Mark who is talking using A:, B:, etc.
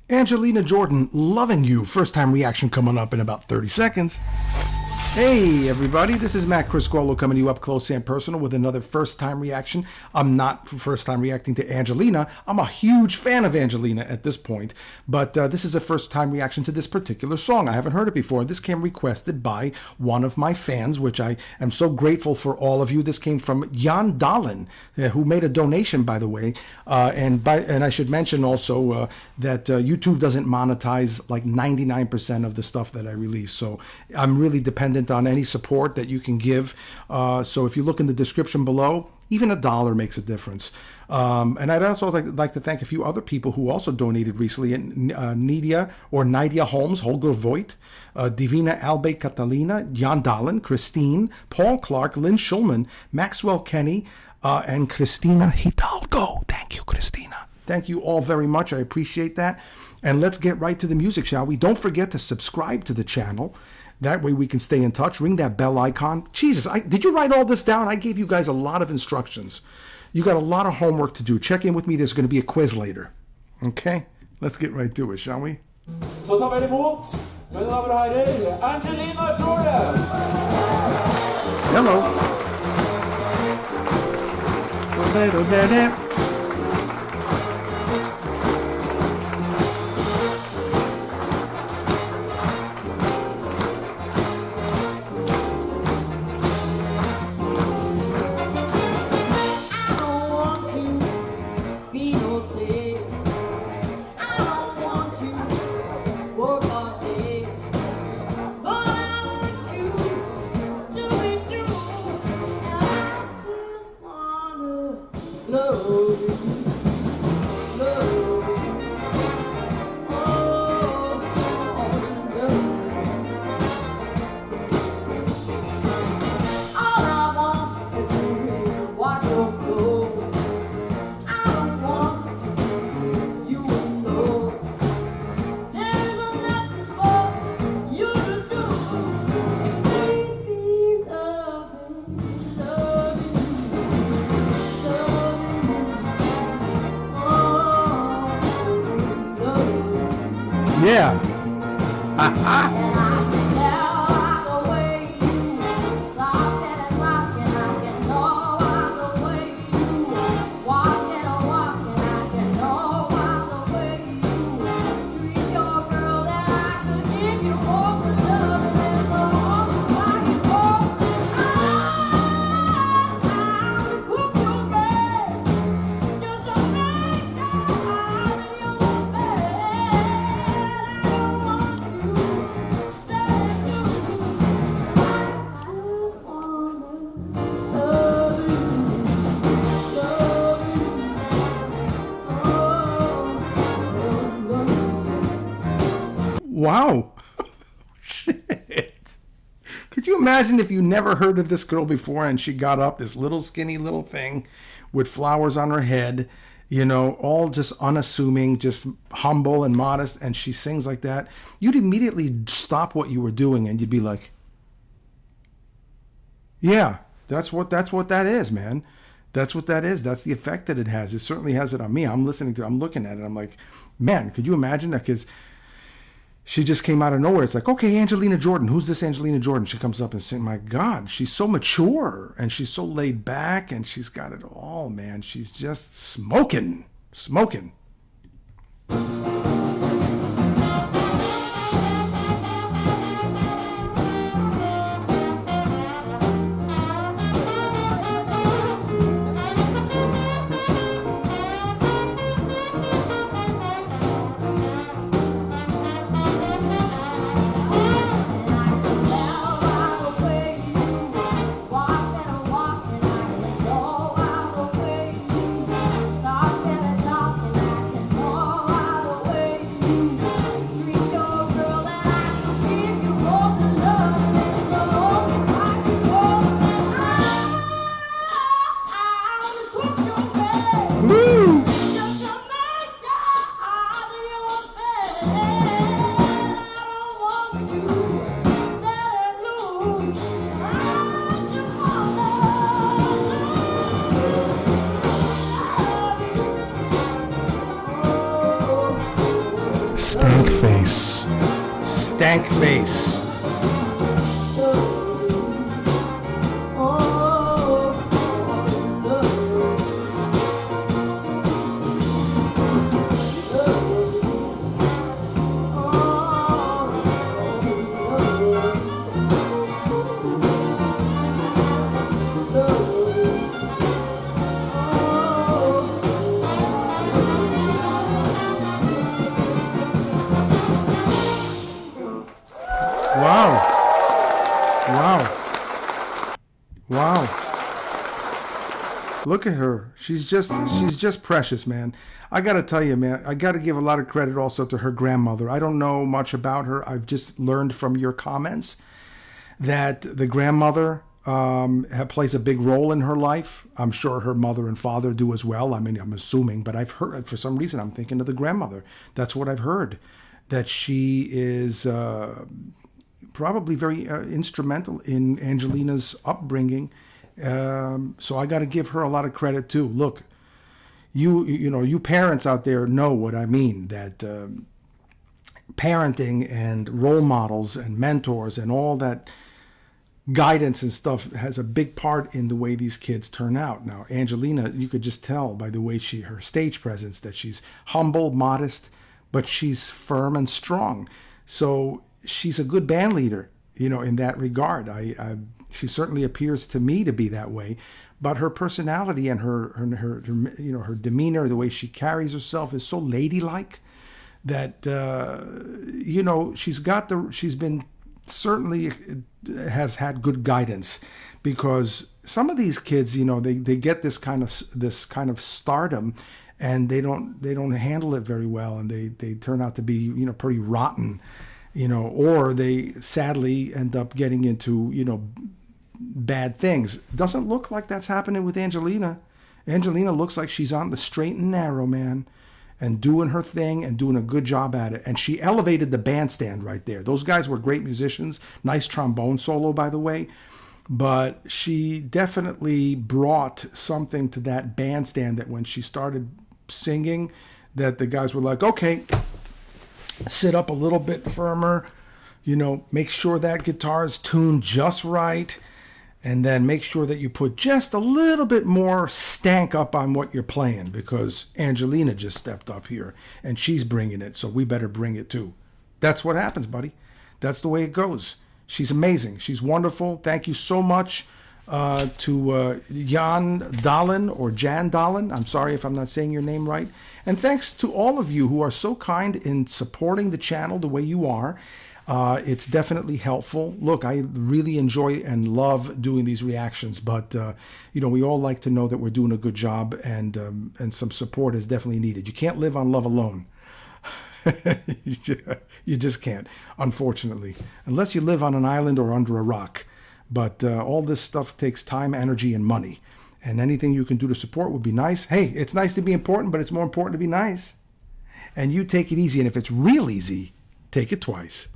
A: Angelina Jordan, Loving You. First time reaction coming up in about 30 seconds. Hey everybody, this is Matt Criscuolo coming to you up close and personal with another first time reaction. I'm not first time reacting to Angelina. I'm a huge fan of Angelina at this point, but this is a first time reaction to this particular song. I haven't heard it before. This came requested by one of my fans, which I am so grateful for all of you. This came from Jan Dahlen, who made a donation, by the way. And I should mention also that YouTube doesn't monetize like 99% of the stuff that I release. So I'm really dependent on any support that you can give. So if you look in the description below, even $1 makes a difference. And I'd also like to thank a few other people who also donated recently. Nidia Holmes, Holger Voigt, Divina Albe Catalina, Jan Dahlen, Christine, Paul Clark, Lynn Schulman, Maxwell Kenny, and Kristina Hidalgo. Thank you, Kristina. Thank you all very much. I appreciate that. And let's get right to the music, shall we? Don't forget to subscribe to the channel. That way we can stay in touch. Ring that bell icon. Jesus, did you write all this down? I gave you guys a lot of instructions. You got a lot of homework to do. Check in with me. There's going to be a quiz later. Okay? Let's get right to it, shall we?
B: Så tar vi emot, mina damer och herrar, Angelina Jordan.
A: Hello. Yeah. Wow. Shit. Could you imagine if you never heard of this girl before and she got up, this little skinny little thing with flowers on her head, you know, all just unassuming, just humble and modest, and she sings like that? You'd immediately stop what you were doing and you'd be like, yeah, that's what that is, man. That's what that is. That's the effect that it has. It certainly has it on me. I'm listening to it. I'm looking at it. I'm like, man, could you imagine that? Because she just came out of nowhere. It's like, okay, Angelina Jordan. Who's this Angelina Jordan? She comes up and says, my God, she's so mature and she's so laid back and she's got it all, man. She's just smoking. stank face. Stank face. Wow. Look at her. She's just precious, man. I got to tell you, man, I got to give a lot of credit also to her grandmother. I don't know much about her. I've just learned from your comments that the grandmother plays a big role in her life. I'm sure her mother and father do as well. I mean, I'm assuming, but I've heard, for some reason, I'm thinking of the grandmother. That's what I've heard, that she is probably very instrumental in Angelina's upbringing. So I got to give her a lot of credit too. Look, you parents out there know what I mean, that parenting and role models and mentors and all that guidance and stuff has a big part in the way these kids turn out. Now, Angelina, you could just tell by the way her stage presence, that she's humble, modest, but she's firm and strong. So she's a good band leader, in that regard. She certainly appears to me to be that way, but her personality and her demeanor, the way she carries herself, is so ladylike that she's been certainly has had good guidance, because some of these kids, they get this kind of stardom, and they don't handle it very well, and they turn out to be pretty rotten, or they sadly end up getting into bad things. Doesn't look like that's happening with Angelina. Angelina looks like she's on the straight and narrow, man, and doing her thing and doing a good job at it. And she elevated the bandstand right there. Those guys were great musicians. Nice trombone solo, by the way. But she definitely brought something to that bandstand, that when she started singing, that the guys were like, okay, sit up a little bit firmer, make sure that guitar is tuned just right, and then make sure that you put just a little bit more stank up on what you're playing, because Angelina just stepped up here and she's bringing it, so we better bring it too. That's what happens, buddy. That's the way it goes. She's amazing. She's wonderful. Thank you so much to Jan Dahlen, or Jan Dahlen. I'm sorry if I'm not saying your name right. And thanks to all of you who are so kind in supporting the channel the way you are. It's definitely helpful. Look, I really enjoy and love doing these reactions, but we all like to know that we're doing a good job, and some support is definitely needed. You can't live on love alone. You just can't, unfortunately, unless you live on an island or under a rock. But all this stuff takes time, energy, and money. And anything you can do to support would be nice. Hey, it's nice to be important, but it's more important to be nice. And you take it easy. And if it's real easy, take it twice.